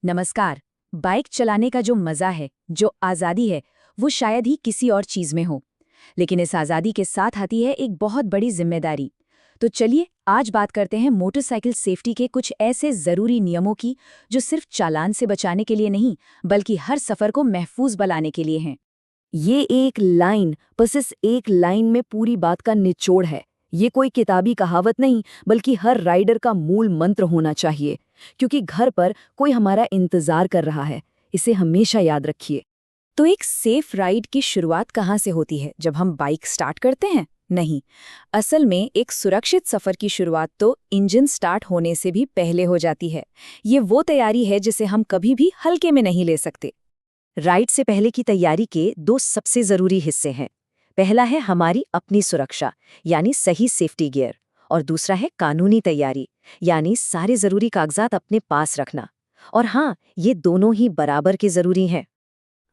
नमस्कार। बाइक चलाने का जो मजा है, जो आज़ादी है, वो शायद ही किसी और चीज़ में हो। लेकिन इस आज़ादी के साथ आती है एक बहुत बड़ी जिम्मेदारी। तो चलिए आज बात करते हैं मोटरसाइकिल सेफ्टी के कुछ ऐसे ज़रूरी नियमों की, जो सिर्फ चालान से बचाने के लिए नहीं, बल्कि हर सफ़र को महफूज बनाने के लिए हैं। ये एक लाइन, बस इस एक लाइन में पूरी बात का निचोड़ है। ये कोई किताबी कहावत नहीं, बल्कि हर राइडर का मूल मंत्र होना चाहिए, क्योंकि घर पर कोई हमारा इंतजार कर रहा है। इसे हमेशा याद रखिए। तो एक सेफ राइड की शुरुआत कहाँ से होती है? जब हम बाइक स्टार्ट करते हैं? नहीं। असल में एक सुरक्षित सफर की शुरुआत तो इंजन स्टार्ट होने से भी पहले हो जाती है। ये वो तैयारी है जिसे हम कभी भी हल्के में नहीं ले सकते। राइड से पहले की तैयारी के दो सबसे जरूरी हिस्से हैं। पहला है हमारी अपनी सुरक्षा, यानी सही सेफ्टी गियर, और दूसरा है कानूनी तैयारी, यानी सारे जरूरी कागजात अपने पास रखना। और हाँ, ये दोनों ही बराबर के जरूरी हैं।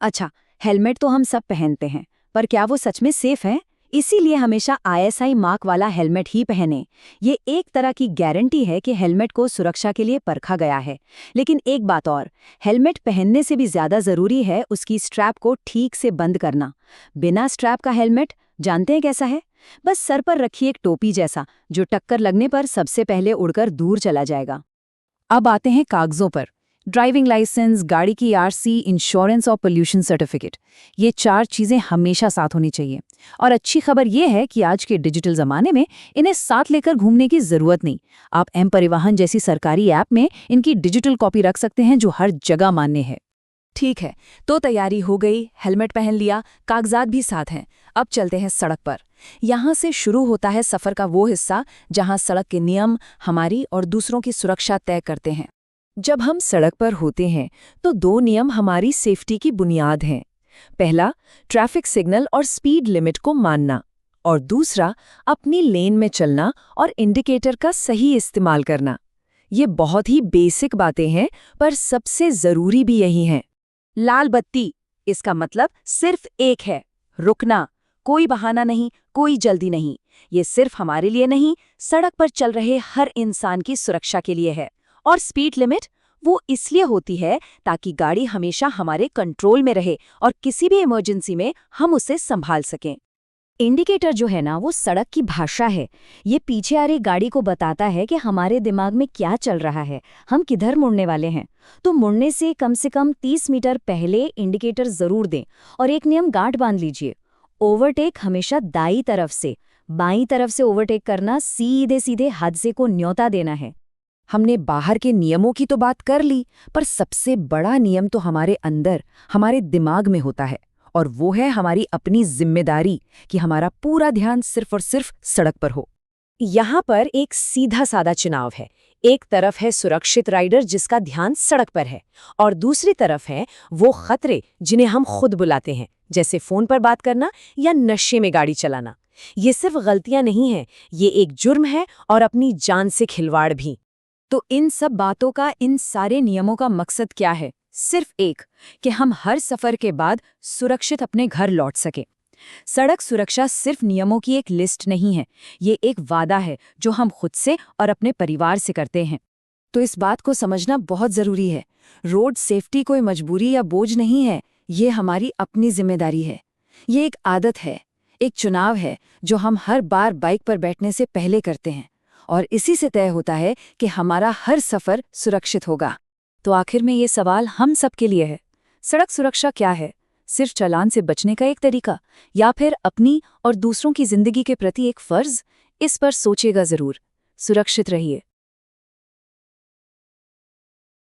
अच्छा, हेलमेट तो हम सब पहनते हैं, पर क्या वो सच में सेफ है? इसीलिए हमेशा ISI मार्क वाला हेलमेट ही पहने। ये एक तरह की गारंटी है कि हेलमेट को सुरक्षा के लिए परखा गया है। लेकिन एक बात और, हेलमेट पहनने से भी ज्यादा जरूरी है उसकी स्ट्रैप को ठीक से बंद करना। बिना स्ट्रैप का हेलमेट जानते हैं कैसा है? बस सर पर रखी एक टोपी जैसा, जो टक्कर लगने पर सबसे पहले उड़कर दूर चला जाएगा। अब आते हैं कागजों पर। ड्राइविंग लाइसेंस, गाड़ी की RC, इंश्योरेंस और पोल्यूशन सर्टिफिकेट। ये 4 चीजें हमेशा साथ होनी चाहिए। और अच्छी खबर ये है कि आज के डिजिटल जमाने में इन्हें साथ लेकर घूमने की जरूरत नहीं। आप M परिवहन जैसी सरकारी ऐप में इनकी डिजिटल कॉपी रख सकते हैं, जो हर जगह मान्य है। ठीक है, तो तैयारी हो गई, हेलमेट पहन लिया, कागजात भी साथ हैं। अब चलते हैं सड़क पर। यहाँ से शुरू होता है सफर का वो हिस्सा जहाँ सड़क के नियम हमारी और दूसरों की सुरक्षा तय करते हैं। जब हम सड़क पर होते हैं तो 2 नियम हमारी सेफ्टी की बुनियाद हैं। पहला, ट्रैफिक सिग्नल और स्पीड लिमिट को मानना, और दूसरा, अपनी लेन में चलना और इंडिकेटर का सही इस्तेमाल करना। ये बहुत ही बेसिक बातें हैं, पर सबसे जरूरी भी यही हैं। लाल बत्ती, इसका मतलब सिर्फ एक है, रुकना। कोई बहाना नहीं, कोई जल्दी नहीं। ये सिर्फ हमारे लिए नहीं, सड़क पर चल रहे हर इंसान की सुरक्षा के लिए है। और स्पीड लिमिट, वो इसलिए होती है ताकि गाड़ी हमेशा हमारे कंट्रोल में रहे और किसी भी इमरजेंसी में हम उसे संभाल सकें। इंडिकेटर जो है ना, वो सड़क की भाषा है। ये पीछे आ रही गाड़ी को बताता है कि हमारे दिमाग में क्या चल रहा है, हम किधर मुड़ने वाले हैं। तो मुड़ने से कम 30 मीटर पहले इंडिकेटर जरूर दें। और एक नियम गांठ बांध लीजिए, ओवरटेक हमेशा दाईं तरफ से। बाईं तरफ से ओवरटेक करना सीधे सीधे हादसे को न्योता देना है। हमने बाहर के नियमों की तो बात कर ली, पर सबसे बड़ा नियम तो हमारे अंदर, हमारे दिमाग में होता है। और वो है हमारी अपनी जिम्मेदारी कि हमारा पूरा ध्यान सिर्फ और सिर्फ सड़क पर हो। यहाँ पर एक सीधा साधा चुनाव है। एक तरफ है सुरक्षित राइडर जिसका ध्यान सड़क पर है, और दूसरी तरफ है वो खतरे जिन्हें हम खुद बुलाते हैं, जैसे फोन पर बात करना या नशे में गाड़ी चलाना। ये सिर्फ गलतियां नहीं हैं, ये एक जुर्म है और अपनी जान से खिलवाड़ भी। तो इन सब बातों का, इन सारे नियमों का मकसद क्या है? सिर्फ एक, कि हम हर सफर के बाद सुरक्षित अपने घर लौट सकें। सड़क सुरक्षा सिर्फ नियमों की एक लिस्ट नहीं है, ये एक वादा है जो हम खुद से और अपने परिवार से करते हैं। तो इस बात को समझना बहुत जरूरी है। रोड सेफ्टी कोई मजबूरी या बोझ नहीं है, ये हमारी अपनी जिम्मेदारी है। ये एक आदत है, एक चुनाव है जो हम हर बार बाइक पर बैठने से पहले करते हैं। और इसी से तय होता है कि हमारा हर सफर सुरक्षित होगा। तो आखिर में ये सवाल हम सब के लिए है, सड़क सुरक्षा क्या है? सिर्फ चालान से बचने का एक तरीका, या फिर अपनी और दूसरों की जिंदगी के प्रति एक फर्ज? इस पर सोचेगा जरूर। सुरक्षित रहिए।